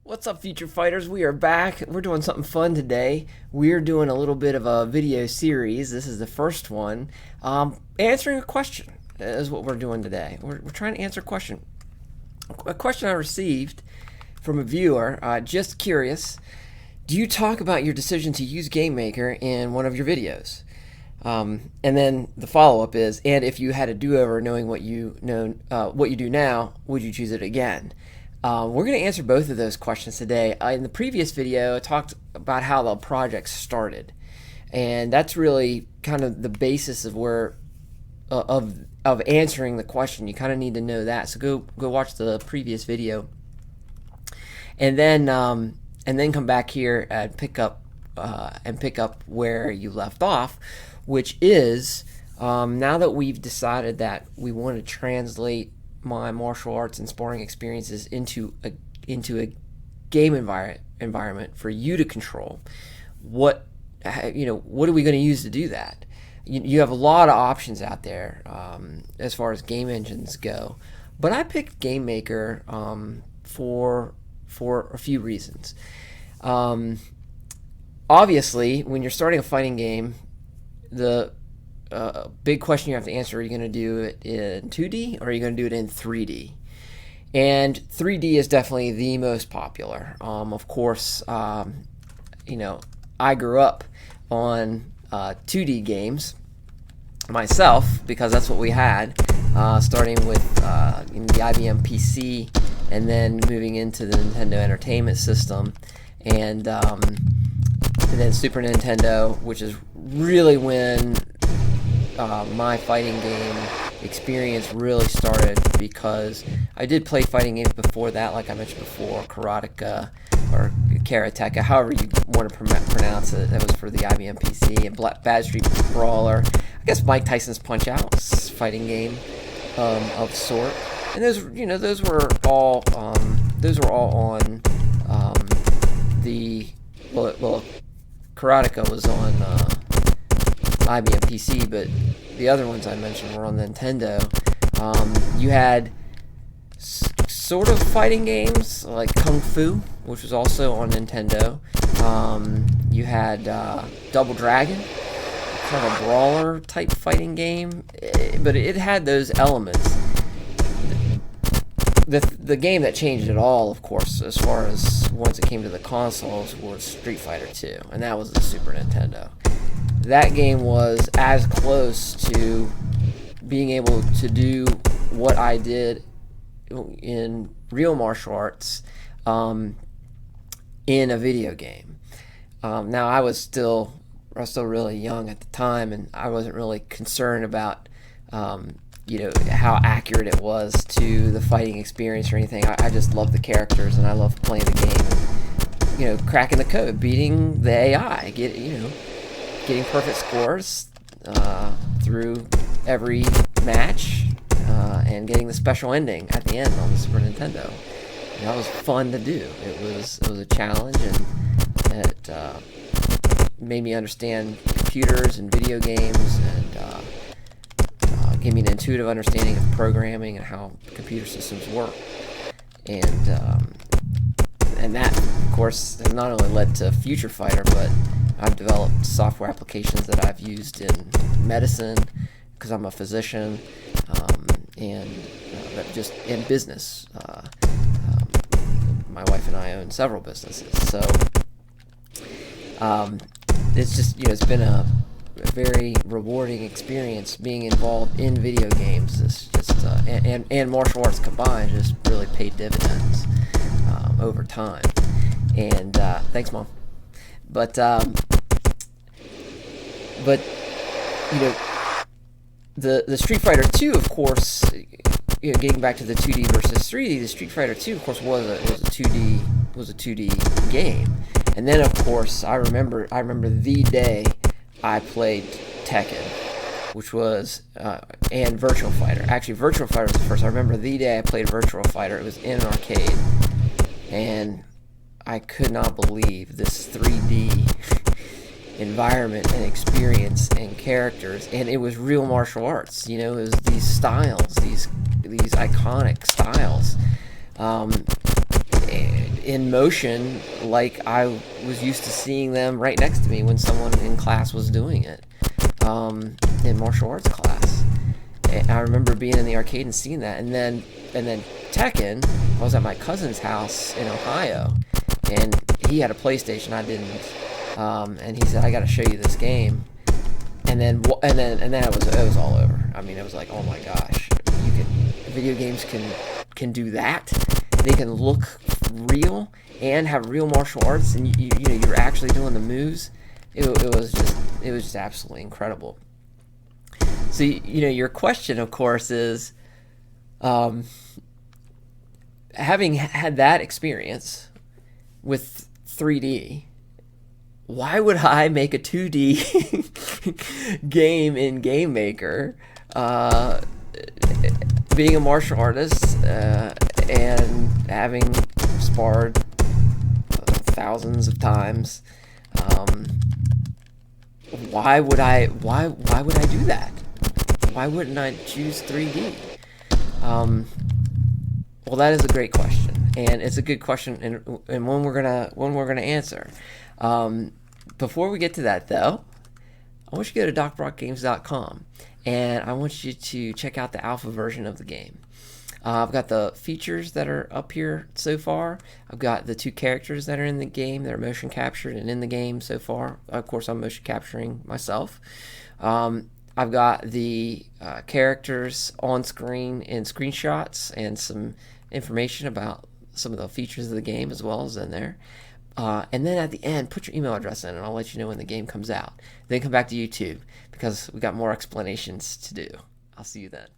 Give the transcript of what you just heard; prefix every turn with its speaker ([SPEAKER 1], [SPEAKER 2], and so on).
[SPEAKER 1] What's up, future fighters? We are back. We're doing something fun today. We're doing a little bit of a video series. This is the first one. Answering a question is what we're doing today. We're trying to answer a question I received from a viewer. Just curious, do you talk about your decision to use GameMaker in one of your videos? And then the follow-up is, and if you had a do-over knowing what you do now, would you choose it again? We're going to answer both of those questions today. In the previous video, I talked about how the project started, and that's really kind of the basis of where of answering the question. You kind of need to know that. So go watch the previous video, and then come back here and pick up where you left off, which is now that we've decided that we want to translate my martial arts and sparring experiences into a game environment for you to control. What are we going to use to do that? You have a lot of options out there as far as game engines go, but I picked GameMaker for a few reasons. Obviously, when you're starting a fighting game, the big question you have to answer: are you going to do it in 2D or are you going to do it in 3D? And 3D is definitely the most popular. Of course, I grew up on 2D games myself because that's what we had, starting with the IBM PC and then moving into the Nintendo Entertainment System, and then Super Nintendo, which is really when my fighting game experience really started, because I did play fighting games before that, like I mentioned before, Karateka or Karateka, however you want to pronounce it. That was for the IBM PC, and Bad Street Brawler. I guess Mike Tyson's Punch-Out! Fighting game of sort. And those were all on Karateka was on IBM PC, but the other ones I mentioned were on Nintendo. You had sort of fighting games like Kung Fu, which was also on Nintendo. You had Double Dragon, kind of a brawler type fighting game, but it had those elements. The game that changed it all, of course, as far as once it came to the consoles, was Street Fighter 2, and that was the Super Nintendo. That game was as close to being able to do what I did in real martial arts in a video game. Now, I was still really young at the time, and I wasn't really concerned about how accurate it was to the fighting experience or anything. I just loved the characters, and I loved playing the game, and, cracking the code, beating the AI, getting perfect scores through every match, and getting the special ending at the end on the Super Nintendo. And that was fun to do. It was a challenge, and it made me understand computers and video games, and gave me an intuitive understanding of programming and how computer systems work. And that, of course, has not only led to Future Fighter, but I've developed software applications that I've used in medicine, because I'm a physician, and just in business. My wife and I own several businesses, so it's just it's been a very rewarding experience being involved in video games. It's just and martial arts combined just really paid dividends over time. And thanks, Mom. But the Street Fighter 2, of course, getting back to the 2D versus 3D, the Street Fighter 2, of course, was a 2D game. And then, of course, I remember the day I played Tekken, which was and Virtual Fighter. Actually, Virtual Fighter was the first. I remember the day I played Virtual Fighter. It was in an arcade, and I could not believe this 3D environment and experience and characters, and it was real martial arts. It was these styles, these iconic styles. in motion like I was used to seeing them right next to me when someone in class was doing it, in martial arts class. And I remember being in the arcade and seeing that, and then Tekken. I was at my cousin's house in Ohio, and he had a PlayStation, I didn't, and he said, "I got to show you this game." And then it was all over. I mean, it was like, oh my gosh, video games can do that. They can look real and have real martial arts, and you're actually doing the moves. It was just absolutely incredible. So your question, of course, is, having had that experience with 3D, why would I make a 2D game in GameMaker, being a martial artist, and having sparred thousands of times? Why would I do that? Why wouldn't I choose 3D? Well, that is a great question, and it's a good question, and one we're gonna answer. Before we get to that, though, I want you to go to docbrockgames.com, and I want you to check out the alpha version of the game. I've got the features that are up here so far. I've got the 2 characters that are in the game that are motion captured and in the game so far. Of course, I'm motion capturing myself. I've got the characters on screen in screenshots and some information about some of the features of the game as well as in there. And then at the end, put your email address in, and I'll let you know when the game comes out. Then come back to YouTube, because we got more explanations to do. I'll see you then.